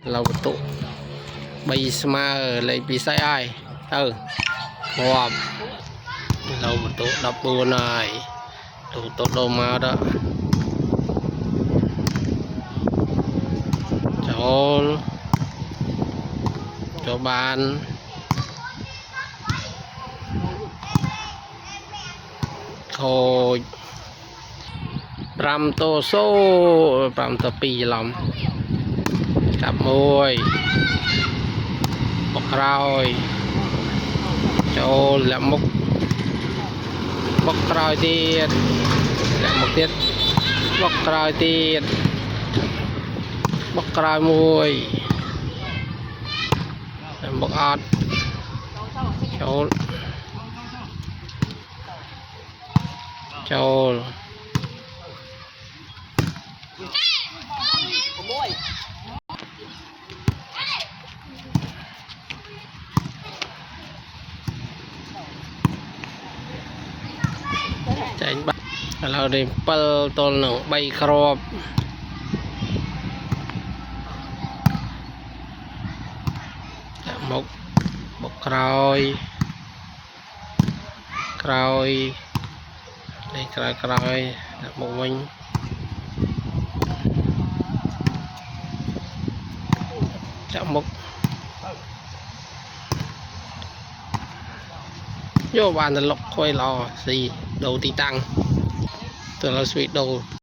lâu tụ bay smile lấy bị sai ai ngọt lâu tụ đập buồn này tụ tốt đâu mà đó cho bạn thôi pram tô số pram tô pi lắm cặp môi bọc roi cho lẹm mốc bọc roi tiệt lẹm mốc tiệt bọc roi tiệt bọc roi môi bọc ớt cho tránh bắtเราได้เปิลตัวหนึ่งใบครอบมกบกครอยครอยได้ครอยครอยมกวิ่งจะมกvô bàn là lọc khôi lò xì đầu tí tăng từ là suy đầu